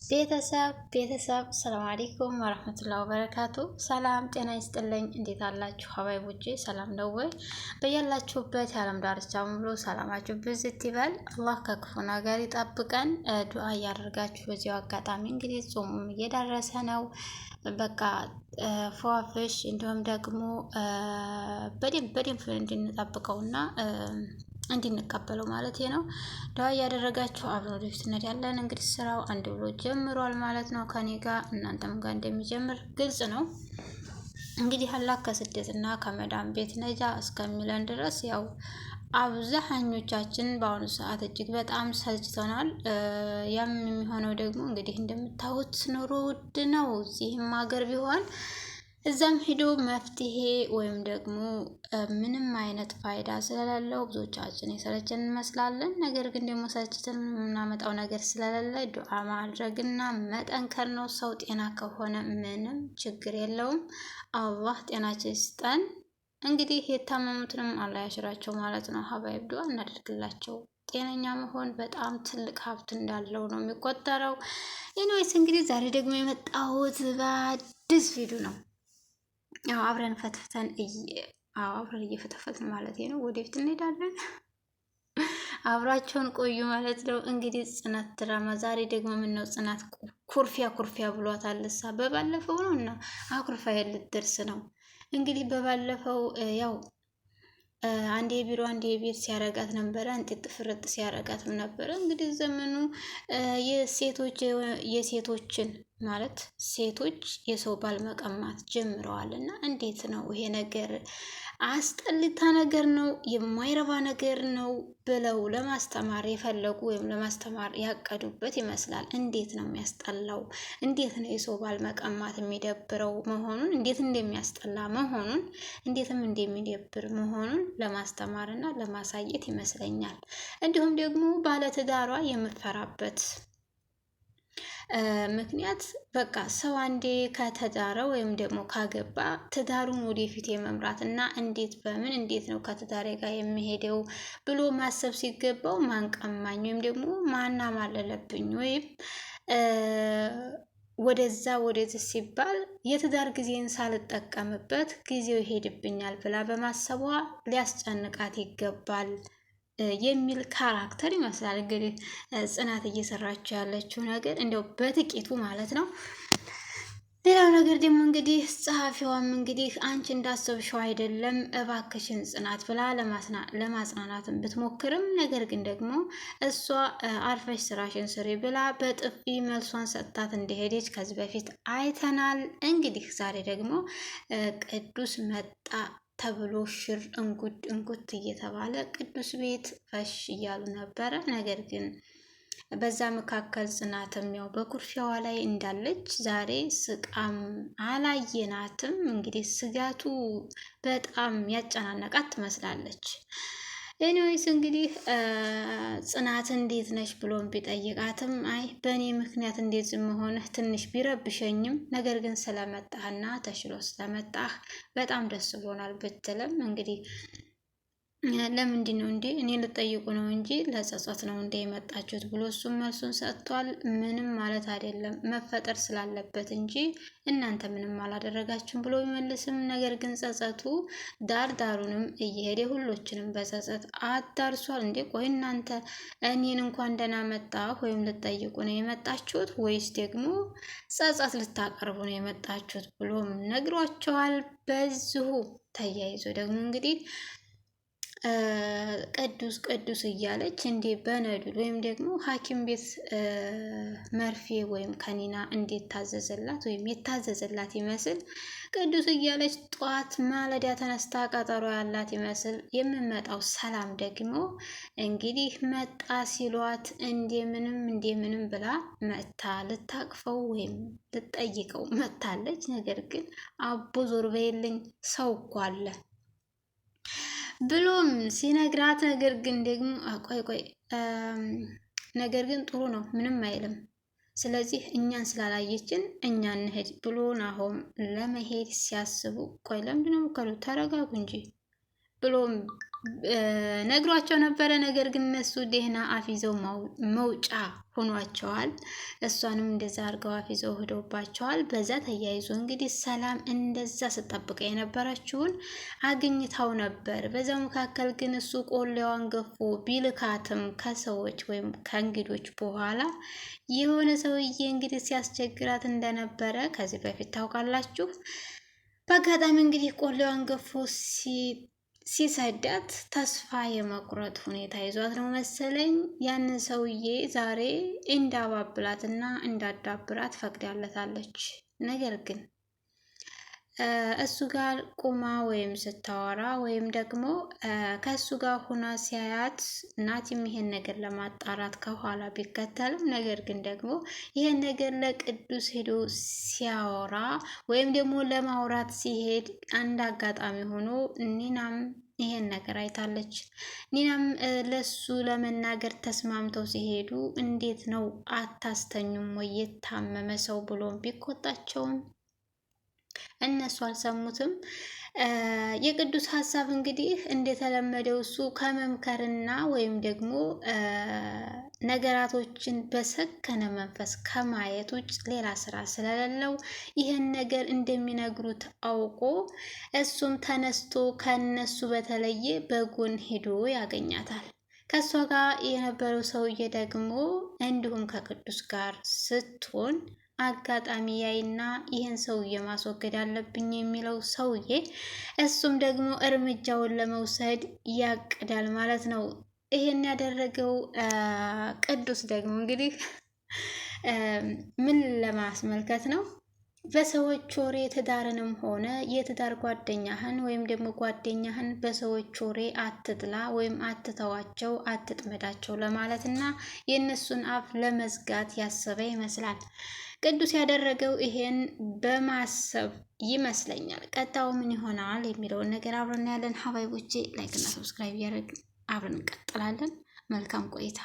ቤተሰብ ሰላም አለይኩም ወራህመቱላሂ ወበረካቱ። ሰላም ጤና ይስጥልኝ። እንዴት አላችሁ ሀባይቦቼ? ሰላም ነው ወይ? በያላችሁበት የዓለም ዳርቻ ሙሉ ሰላማችሁ ብዝት ይበል። አላህ ከክፉ ነገር ይጠብቀን። ዱአ እያደረጋችሁ በዚያው አጋጣሚ እንግዲህ ጾሙም እየደረሰ ነው። በቃ ፏፍሽ እንዲሁም ደግሞ በደንብ እንድንጠብቀውና እንድንቀበለው ማለት ነው። ዱአ እያደረጋችሁ አብረን ወደፊት እንሄዳለን። እንግዲህ ስራው አንድ ብሎ ጀምሯል ማለት ነው። ከኔ ጋር እናንተም ጋር እንደሚጀምር ግልጽ ነው። እንግዲህ አላህ ከስደትና ከመዳን ቤት ነጃ እስከሚለን ድረስ ያው አብዛኞቻችን በአሁኑ ሰዓት እጅግ በጣም ሰልችተናል። ያም የሚሆነው ደግሞ እንግዲህ እንደምታዩት ኑሮ ውድ ነው። እዚህም ሀገር ቢሆን እዛም ሄዶ መፍትሄ ወይም ደግሞ ምንም አይነት ፋይዳ ስለሌለው ብዙዎቻችን የሰለችን እንመስላለን። ነገር ግን ደግሞ ሰልችተን የምናመጣው ነገር ስለሌለ ዱዓ ማድረግና መጠንከር ነው። ሰው ጤና ከሆነ ምንም ችግር የለውም። አላህ ጤናችን ይስጠን። እንግዲህ የታመሙትንም አላህ ያሽራቸው ማለት ነው። ሀባይብ ዱዓ እናደርግላቸው። ጤነኛ መሆን በጣም ትልቅ ሀብት እንዳለው ነው የሚቆጠረው። ኢንዌይስ እንግዲህ ዛሬ ደግሞ የመጣሁት በአዲስ ቪዲዮ ነው። ያው አብረን ፈትፍተን አብረን እየፈተፈትን ማለት ነው። ወደፊት እንሄዳለን። አብራቸውን ቆዩ ማለት ነው። እንግዲህ ጽናት ድራማ ዛሬ ደግሞ ምነው ጽናት ኩርፊያ ብሏታል። እሳ በባለፈው ነው እና አኩርፋ ልትደርስ ነው። እንግዲህ በባለፈው ያው አንድ የቢሮ አንድ የቤት ሲያረጋት ነበረ። እንጥጥ ፍርጥ ሲያረጋትም ነበረ። እንግዲህ ዘመኑ የሴቶችን ማለት ሴቶች የሰው ባል መቀማት ጀምረዋል። እና እንዴት ነው ይሄ ነገር? አስጠልታ ነገር ነው፣ የማይረባ ነገር ነው ብለው ለማስተማር የፈለጉ ወይም ለማስተማር ያቀዱበት ይመስላል። እንዴት ነው የሚያስጠላው? እንዴት ነው የሰው ባል መቀማት የሚደብረው መሆኑን፣ እንዴት እንደሚያስጠላ መሆኑን፣ እንዴትም እንደሚደብር መሆኑን ለማስተማር እና ለማሳየት ይመስለኛል። እንዲሁም ደግሞ ባለትዳሯ የምትፈራበት ምክንያት በቃ ሰው አንዴ ከተዳረ ወይም ደግሞ ካገባ ትዳሩን ወደፊት የመምራት እና እንዴት ነው ከትዳሬ ጋር የሚሄደው ብሎ ማሰብ ሲገባው ማንቀማኝ ወይም ደግሞ ማናማለለብኝ ወይም ወደዚህ ሲባል የትዳር ጊዜን ሳልጠቀምበት ጊዜው ይሄድብኛል ብላ በማሰቧ ሊያስጨንቃት ይገባል የሚል ካራክተር ይመስላል። እንግዲህ ጽናት እየሰራችው ያለችው ነገር እንዲያው በጥቂቱ ማለት ነው። ሌላው ነገር ደግሞ እንግዲህ ጸሐፊዋም እንግዲህ አንቺ እንዳሰብሽው አይደለም እባክሽን ጽናት ብላ ለማጽናናትን ብትሞክርም ነገር ግን ደግሞ እሷ አርፈሽ ስራሽን ስሪ ብላ በጥፊ መልሷን ሰጥታት እንደሄደች ከዚህ በፊት አይተናል። እንግዲህ ዛሬ ደግሞ ቅዱስ መጣ ተብሎ ሽር እንጉት እየተባለ ቅዱስ ቤት ፈሽ እያሉ ነበረ። ነገር ግን በዛ መካከል ጽናትም ያው በኩርፊያዋ ላይ እንዳለች ዛሬ ስቃም አላየናትም። እንግዲህ ስጋቱ በጣም ያጨናነቃት ትመስላለች። ኤኒዌይስ እንግዲህ ጽናት እንዴት ነሽ ብሎም ቢጠይቃትም አይ በእኔ ምክንያት እንዴት መሆንህ ትንሽ ቢረብሸኝም ነገር ግን ስለመጣህና ተሽሎ ስለመጣህ በጣም ደስ ብሎናል ብትልም እንግዲህ ለምንድን ነው እንዴ እኔ ልጠይቁ ነው እንጂ ለጸጸት ነው እንዴ የመጣችሁት ብሎ እሱም መልሱን ሰጥቷል። ምንም ማለት አይደለም መፈጠር ስላለበት እንጂ እናንተ ምንም አላደረጋችሁም ብሎ ቢመልስም ነገር ግን ጸጸቱ ዳሩንም እየሄደ ሁሎችንም በጸጸት አዳርሷል። እንዴ ቆይ እናንተ እኔን እንኳን ደህና መጣሁ ወይም ልጠይቁ ነው የመጣችሁት ወይስ ደግሞ ጸጸት ልታቀርቡ ነው የመጣችሁት ብሎም ነግሯቸዋል። በዚሁ ተያይዞ ደግሞ እንግዲህ ቅዱስ እያለች እንዴ በነዱል ወይም ደግሞ ሐኪም ቤት መርፌ ወይም ከኒና እንዴት ታዘዘላት ወይም የታዘዘላት ይመስል ቅዱስ እያለች ጧት ማለዳ ተነስታ ቀጠሮ ያላት ይመስል የምመጣው ሰላም ደግሞ እንግዲህ መጣ ሲሏት እንደምንም ብላ መታ ልታቅፈው ወይም ልጠይቀው መታለች። ነገር ግን አቦ ዞር በይልኝ ሰው እኮ አለ ብሎም ሲነግራት ነገር ግን ደግሞ ቆይ ነገር ግን ጥሩ ነው ምንም አይልም፣ ስለዚህ እኛን ስላላየችን እኛ እንሄድ ብሎ ናሆም ለመሄድ ሲያስቡ ቆይ ለምንድነው የምትከሉት ተረጋጉ እንጂ ብሎም ነግሯቸው ነበረ። ነገር ግን እነሱ ደህና አፊዘው መውጫ ሆኗቸዋል። እሷንም እንደዛ አድርገው አፊዘው ሄዶባቸዋል። በዛ ተያይዞ እንግዲህ ሰላም እንደዛ ስጠብቀ የነበረችውን አግኝታው ነበር። በዛ መካከል ግን እሱ ቆሌዋን ገፎ ቢልካትም ከሰዎች ወይም ከእንግዶች በኋላ የሆነ ሰውዬ እንግዲህ ሲያስቸግራት እንደነበረ ከዚህ በፊት ታውቃላችሁ። በአጋጣሚ እንግዲህ ቆሌዋን ገፎ ሲሰዳት ተስፋ የመቁረጥ ሁኔታ ይዟት ነው መሰለኝ ያንን ሰውዬ ዛሬ እንዳባብላትና እንዳዳብራት ፈቅዳለታለች። ነገር ግን እሱ ጋር ቁማ ወይም ስታወራ ወይም ደግሞ ከእሱ ጋር ሁና ሲያያት ናቲም ይሄን ነገር ለማጣራት ከኋላ ቢከተልም ነገር ግን ደግሞ ይሄን ነገር ለቅዱስ ሄዶ ሲያወራ ወይም ደግሞ ለማውራት ሲሄድ አንድ አጋጣሚ ሆኖ ኒናም ይሄን ነገር አይታለች። ኒናም ለሱ ለመናገር ተስማምተው ሲሄዱ እንዴት ነው አታስተኙም ወይ የታመመ ሰው ብሎም ቢቆጣቸውም እነሱ አልሰሙትም። የቅዱስ ሀሳብ እንግዲህ እንደተለመደው እሱ ከመምከርና ወይም ደግሞ ነገራቶችን በሰከነ መንፈስ ከማየት ውጭ ሌላ ስራ ስለሌለው ይህን ነገር እንደሚነግሩት አውቆ እሱም ተነስቶ ከነሱ በተለየ በጎን ሄዶ ያገኛታል። ከእሷ ጋር የነበረው ሰውዬ ደግሞ እንዲሁም ከቅዱስ ጋር ስትሆን አጋጣሚ ያይና ይህን ሰውዬ ማስወገድ አለብኝ የሚለው ሰውዬ እሱም ደግሞ እርምጃውን ለመውሰድ ያቅዳል ማለት ነው። ይሄን ያደረገው ቅዱስ ደግሞ እንግዲህ ምን ለማስመልከት ነው? በሰዎች ወሬ ትዳርንም ሆነ የትዳር ጓደኛህን ወይም ደግሞ ጓደኛህን በሰዎች ወሬ አትጥላ ወይም አትተዋቸው፣ አትጥመዳቸው ለማለት እና የእነሱን አፍ ለመዝጋት ያሰበ ይመስላል። ቅዱስ ያደረገው ይሄን በማሰብ ይመስለኛል። ቀጣዩ ምን ይሆናል የሚለውን ነገር አብረን ያለን ሀባይቦቼ ላይክ እና ሰብስክራይብ እያደረግን አብረን እንቀጥላለን። መልካም ቆይታ።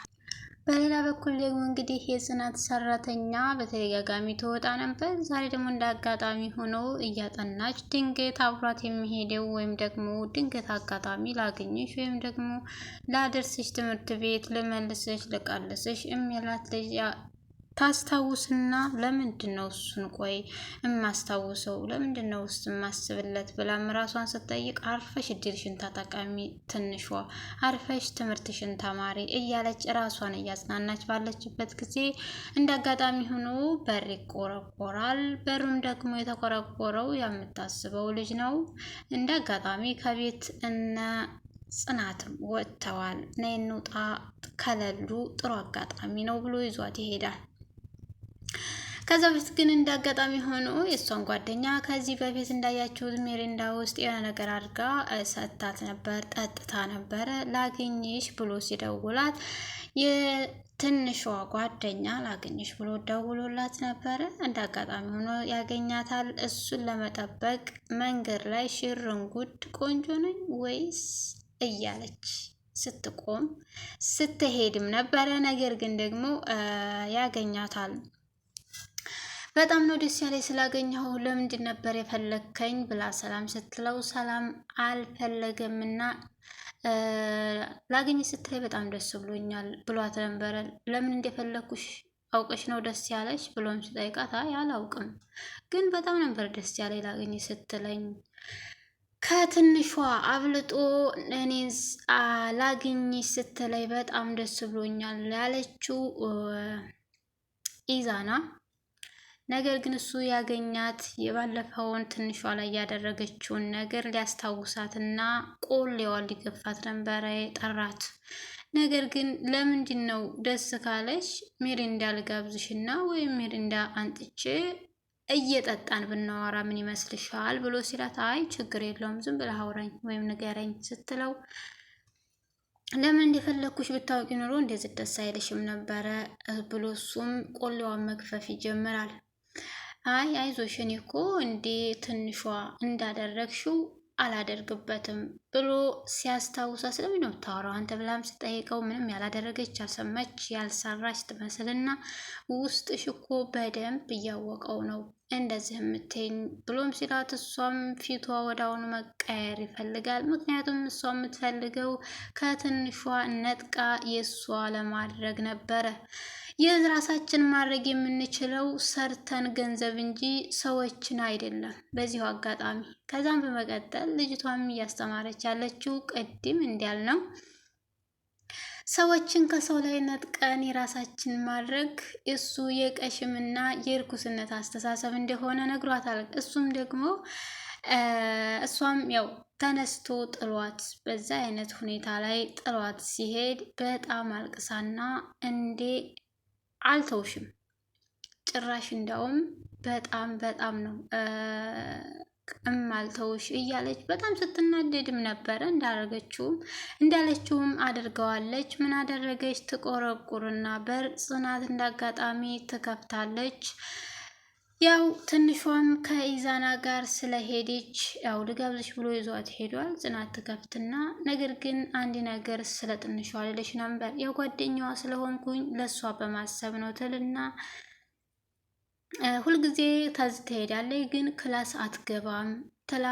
በሌላ በኩል ደግሞ እንግዲህ የጽናት ሰራተኛ በተደጋጋሚ ትወጣ ነበር። ዛሬ ደግሞ እንደ አጋጣሚ ሆኖ እያጠናች ድንገት አብሯት የሚሄደው ወይም ደግሞ ድንገት አጋጣሚ ላገኘሽ ወይም ደግሞ ላደርስሽ ትምህርት ቤት ልመልስሽ ልቀልስሽ የሚላት ልጅ ታስታውስና ለምንድን ነው እሱን ቆይ የማስታውሰው ለምንድን ነው ውስጥ የማስብለት ብላም ራሷን ስትጠይቅ አርፈሽ እድልሽን ተጠቃሚ ትንሿ አርፈሽ ትምህርትሽን ተማሪ እያለች ራሷን እያጽናናች ባለችበት ጊዜ እንደ አጋጣሚ ሆኖ በር ይቆረቆራል። በሩም ደግሞ የተቆረቆረው የምታስበው ልጅ ነው። እንደ አጋጣሚ ከቤት እነ ጽናትም ወጥተዋል። ነይ እንውጣ ከሌሉ ጥሩ አጋጣሚ ነው ብሎ ይዟት ይሄዳል። ከዛ በፊት ግን እንዳጋጣሚ ሆኖ የእሷን ጓደኛ ከዚህ በፊት እንዳያችሁት ሜሪንዳ ውስጥ የሆነ ነገር አድርጋ ሰጥታት ነበር፣ ጠጥታ ነበረ። ላገኝሽ ብሎ ሲደውላት የትንሿ ጓደኛ ላገኝሽ ብሎ ደውሎላት ነበረ። እንደ አጋጣሚ ሆኖ ያገኛታል። እሱን ለመጠበቅ መንገድ ላይ ሽርንጉድ ቆንጆ ነኝ ወይስ እያለች ስትቆም ስትሄድም ነበረ። ነገር ግን ደግሞ ያገኛታል። በጣም ነው ደስ ያለኝ ስላገኘሁ፣ ለምንድን ነበር የፈለግከኝ ብላ ሰላም ስትለው ሰላም አልፈለገምና ላገኝ ስትለኝ በጣም ደስ ብሎኛል ብሏት ነበረ። ለምን እንደፈለግኩሽ አውቀሽ ነው ደስ ያለሽ ብሎም ሲጠይቃት አይ አላውቅም፣ ግን በጣም ነበር ደስ ያለኝ ላገኝ ስትለኝ ከትንሿ አብልጦ እኔን ላገኝሽ ስትለኝ በጣም ደስ ብሎኛል ያለችው ኢዛና። ነገር ግን እሱ ያገኛት የባለፈውን ትንሿ ላይ ያደረገችውን ነገር ሊያስታውሳትና ቆሌዋን ሊገፋት ነበረ የጠራት። ነገር ግን ለምንድን ነው ደስ ካለሽ ሚሪንዳ ልጋብዝሽና ወይም ሚሪንዳ አንጥቼ እየጠጣን ብናወራ ምን ይመስልሻል ብሎ ሲላት አይ ችግር የለውም ዝም ብለህ አውራኝ ወይም ንገረኝ ስትለው ለምን እንደፈለግኩሽ ብታውቂ ኑሮ እንደዚህ ደስ አይልሽም ነበረ ብሎ እሱም ቆሌዋን መግፈፍ ይጀምራል። አይ አይዞሽ እኔ እኮ እንዴ ትንሿ እንዳደረግሽው አላደርግበትም ብሎ ሲያስታውሳ ስለምን ነው የምታወራው አንተ ብላም ስጠይቀው ምንም ያላደረገች ያልሰማች ያልሰራች ትመስልና ውስጥሽ እኮ በደንብ እያወቀው ነው እንደዚህ የምትይኝ ብሎም ሲላት እሷም ፊቷ ወደ አሁኑ መቀየር ይፈልጋል። ምክንያቱም እሷ የምትፈልገው ከትንሿ ነጥቃ የእሷ ለማድረግ ነበረ። የራሳችን ማድረግ የምንችለው ሰርተን ገንዘብ እንጂ ሰዎችን አይደለም። በዚሁ አጋጣሚ ከዛም በመቀጠል ልጅቷም እያስተማረች ያለችው ቅድም እንዳልነው ሰዎችን ከሰው ላይ ነጥቀን የራሳችን ማድረግ እሱ የቀሽምና የእርኩስነት አስተሳሰብ እንደሆነ ነግሯታል። እሱም ደግሞ እሷም ያው ተነስቶ ጥሏት በዛ አይነት ሁኔታ ላይ ጥሏት ሲሄድ በጣም አልቅሳና እንዴ አልተውሽም ጭራሽ እንዳውም በጣም ነው እማልተውሽ እያለች በጣም ስትናደድም ነበረ። እንዳለችውም አድርገዋለች። ምን አደረገች? ትቆረቁርና በር ጽናት እንዳጋጣሚ ትከፍታለች። ያው ትንሿም ከኢዛና ጋር ስለሄደች ያው ልጋብዝሽ ብሎ ይዟት ሄዷል። ጽናት ትከፍትና ነገር ግን አንድ ነገር ስለ ትንሿ ልልሽ ነበር ያው ጓደኛዋ ስለሆንኩኝ ለሷ በማሰብ ነው ትልና ሁልጊዜ ታዝ ትሄዳለች ግን ክላስ አትገባም ትላ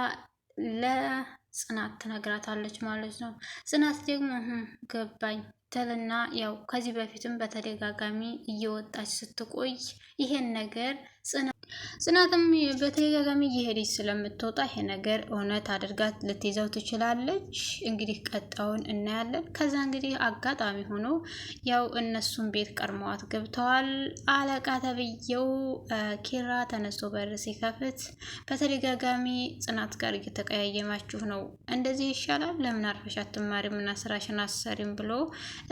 ለጽናት ትነግራታለች ማለት ነው። ጽናት ደግሞ ገባኝ ትልና ያው ከዚህ በፊትም በተደጋጋሚ እየወጣች ስትቆይ ይሄን ነገር ጽናትም በተደጋጋሚ እየሄደች ስለምትወጣ ይሄ ነገር እውነት አድርጋት ልትይዘው ትችላለች። እንግዲህ ቀጣውን እናያለን። ከዛ እንግዲህ አጋጣሚ ሆኖ ያው እነሱም ቤት ቀድመዋት ገብተዋል። አለቃ ተብዬው ኪራ ተነስቶ በር ሲከፍት በተደጋጋሚ ጽናት ጋር እየተቀያየማችሁ ነው፣ እንደዚህ ይሻላል፣ ለምን አርፈሽ አትማሪም እና ስራሽን አሰሪም ብሎ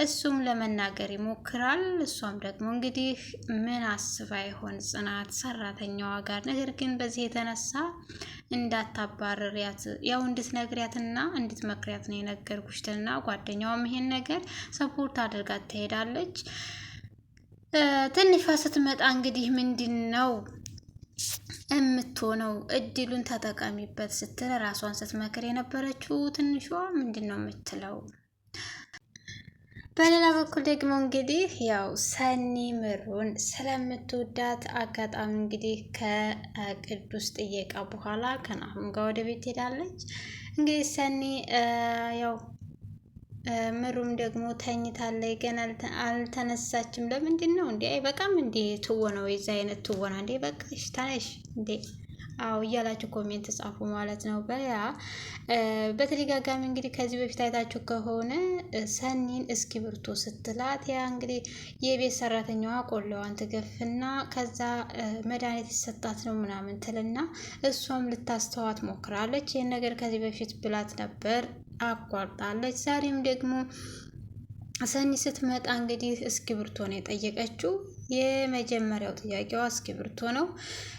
እሱም ለመናገር ይሞክራል። እሷም ደግሞ እንግዲህ ምን አስባ ይሆን ጽናት ሰራተኛዋ ጋር። ነገር ግን በዚህ የተነሳ እንዳታባረሪያት ያው እንድትነግሪያትና እንድትመክሪያት ነው የነገርኩሽትና ጓደኛዋም ይሄን ነገር ሰፖርት አድርጋት ትሄዳለች። ትንሿ ስትመጣ እንግዲህ ምንድን ነው የምትሆነው? እድሉን ተጠቀሚበት ስትል ራሷን ስትመክር የነበረችው ትንሿ ምንድን ነው የምትለው? በሌላ በኩል ደግሞ እንግዲህ ያው ሰኒ ምሩን ስለምትወዳት አጋጣሚ እንግዲህ ከቅዱስ ጥየቃ በኋላ ከናሁም ጋር ወደ ቤት ሄዳለች። እንግዲህ ሰኒ ያው ምሩም ደግሞ ተኝታለች፣ ገና አልተነሳችም። ለምንድን ነው እንዴ? አይበቃም እንዴ ትወናው? የዛ አይነት ትወና እንዴ? በቃሽ ተነሽ እንዴ አው እያላችሁ ኮሜንት ጻፉ ማለት ነው። በተደጋጋሚ እንግዲህ ከዚህ በፊት አይታችሁ ከሆነ ሰኒን እስክሪብቶ ስትላት ያ እንግዲህ የቤት ሰራተኛዋ ቆሎዋን ትገፍና ከዛ መድኃኒት ይሰጣት ነው ምናምን ትልና እሷም ልታስተዋት ሞክራለች። ይህን ነገር ከዚህ በፊት ብላት ነበር፣ አቋርጣለች። ዛሬም ደግሞ ሰኒ ስትመጣ እንግዲህ እስክሪብቶ ነው የጠየቀችው። የመጀመሪያው ጥያቄዋ እስክሪብቶ ነው።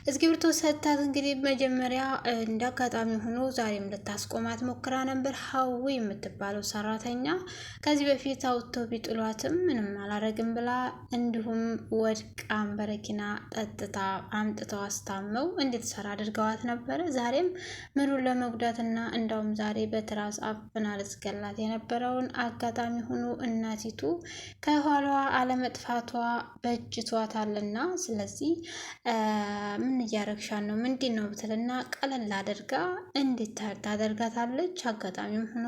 እስክሪብቶ ሰጥታት እንግዲህ መጀመሪያ እንዳጋጣሚ ሆኖ ዛሬም ልታስቆማት ሞክራ ነበር። ሀዊ የምትባለው ሰራተኛ ከዚህ በፊት አውጥተው ቢጥሏትም ምንም አላረግም ብላ እንዲሁም ወድቃም በረኪና ጠጥታ አምጥተው አስታመው እንድትሰራ አድርገዋት ነበረ። ዛሬም ምሩን ለመጉዳትና እንዳውም ዛሬ በትራስ አፍና ልትገላት የነበረውን አጋጣሚ ሆኖ እናቲቱ ከኋላዋ አለመጥፋቷ በእጅቷታልና ስለዚህ ምን እያረግሻን ነው ምንድን ነው ብትልና ቀለል አድርጋ እንድታደርጋታለች። አጋጣሚም ሆኖ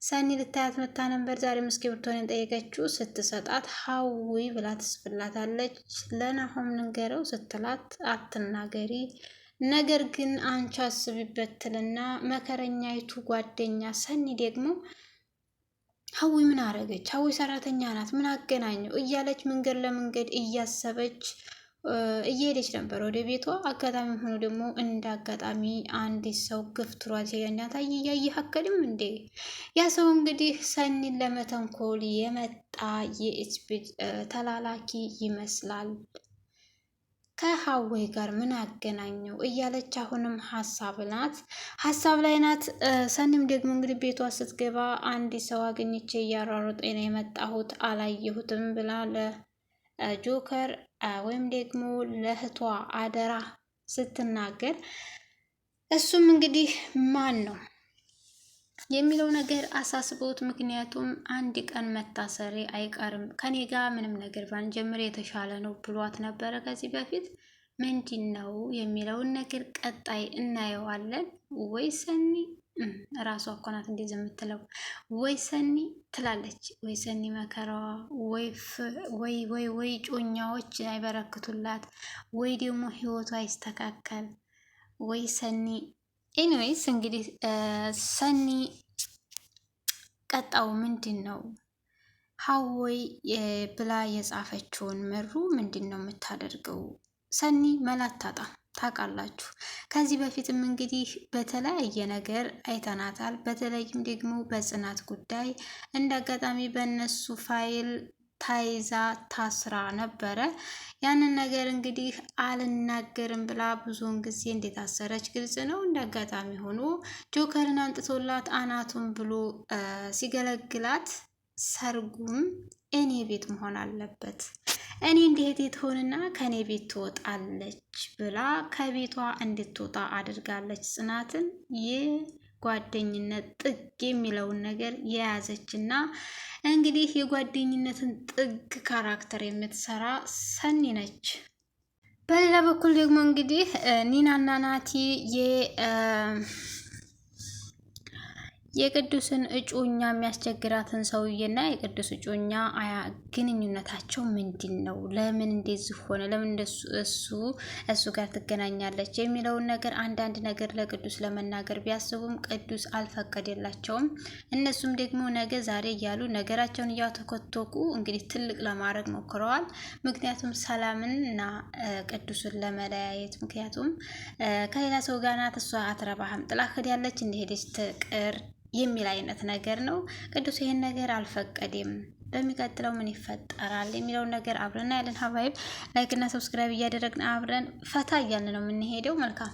ሰኒ ልታያት መታ ነበር። ዛሬም እስክሪብቶን ጠየቀችው። ስትሰጣት ሀዊ ብላ ትስፍላታለች። ለናሆም ንገረው ስትላት አትናገሪ ነገር ግን አንቺ አስቢበት ትልና መከረኛይቱ ጓደኛ ሰኒ ደግሞ ሀዊ ምን አረገች? ሀዊ ሰራተኛ ናት፣ ምን አገናኘው እያለች መንገድ ለመንገድ እያሰበች እየሄደች ነበር ወደ ቤቷ። አጋጣሚ ሆኖ ደግሞ እንደ አጋጣሚ አንድ ሰው ገፍትሯት ሲገኛት እያየህ አከልም እንዴ? ያ ሰው እንግዲህ ሰኒን ለመተንኮል የመጣ የኤችፒድ ተላላኪ ይመስላል። ከሀዊ ጋር ምን አገናኘው እያለች አሁንም ሀሳብ ላይ ናት። ሰኒም ደግሞ እንግዲህ ቤቷ ስትገባ አንድ ሰው አገኘቼ እያሯሯጠኝ ነው የመጣሁት አላየሁትም ብላ ለጆከር ወይም ደግሞ ለእህቷ አደራ ስትናገር እሱም እንግዲህ ማን ነው የሚለው ነገር አሳስቦት፣ ምክንያቱም አንድ ቀን መታሰሬ አይቀርም ከኔ ጋር ምንም ነገር ባንጀምር የተሻለ ነው ብሏት ነበረ ከዚህ በፊት። ምንድን ነው የሚለውን ነገር ቀጣይ እናየዋለን። ወይ ሰኒ ራሷ እኮ ናት እንደዚህ የምትለው፣ ወይ ሰኒ ትላለች፣ ወይ ሰኒ መከራዋ፣ ወይ ጮኛዎች አይበረክቱላት፣ ወይ ደግሞ ህይወቷ አይስተካከል፣ ወይ ሰኒ። ኤኒዌይስ እንግዲህ ሰኒ ቀጣው ምንድን ነው? ሀወይ ብላ የጻፈችውን ምሩ ምንድን ነው የምታደርገው? ሰኒ መላታጣ ታውቃላችሁ። ከዚህ በፊትም እንግዲህ በተለያየ ነገር አይተናታል። በተለይም ደግሞ በጽናት ጉዳይ እንደ አጋጣሚ በእነሱ ፋይል ታይዛ ታስራ ነበረ። ያንን ነገር እንግዲህ አልናገርም ብላ ብዙውን ጊዜ እንደታሰረች ግልጽ ነው። እንደ አጋጣሚ ሆኖ ጆከርን አንጥቶላት አናቱን ብሎ ሲገለግላት ሰርጉም እኔ ቤት መሆን አለበት፣ እኔ እንዴት ትሆንና ከኔ ቤት ትወጣለች ብላ ከቤቷ እንድትወጣ አድርጋለች። ጽናትን የጓደኝነት ጥግ የሚለውን ነገር የያዘች እና እንግዲህ የጓደኝነትን ጥግ ካራክተር የምትሰራ ሰኒ ነች። በሌላ በኩል ደግሞ እንግዲህ ኒናና ናቲ የቅዱስን እጮኛ የሚያስቸግራትን ሰውዬና የቅዱስ እጮኛ ግንኙነታቸው ምንድን ነው? ለምን እንደዚህ ሆነ? ለምን እሱ ጋር ትገናኛለች የሚለውን ነገር አንዳንድ ነገር ለቅዱስ ለመናገር ቢያስቡም ቅዱስ አልፈቀደላቸውም። እነሱም ደግሞ ነገ ዛሬ እያሉ ነገራቸውን እያተኮተኩ እንግዲህ ትልቅ ለማድረግ ሞክረዋል። ምክንያቱም ሰላምን እና ቅዱስን ለመለያየት፣ ምክንያቱም ከሌላ ሰው ጋር ናት፣ እሷ አትረባህም፣ ጥላ ሄዳለች፣ እንደሄደች ትቅር የሚል አይነት ነገር ነው። ቅዱስ ይሄን ነገር አልፈቀደም። በሚቀጥለው ምን ይፈጠራል የሚለውን ነገር አብረን ያለን ሀባይብ ላይክ እና ሰብስክራይብ እያደረግን አብረን ፈታ እያልን ነው የምንሄደው። መልካም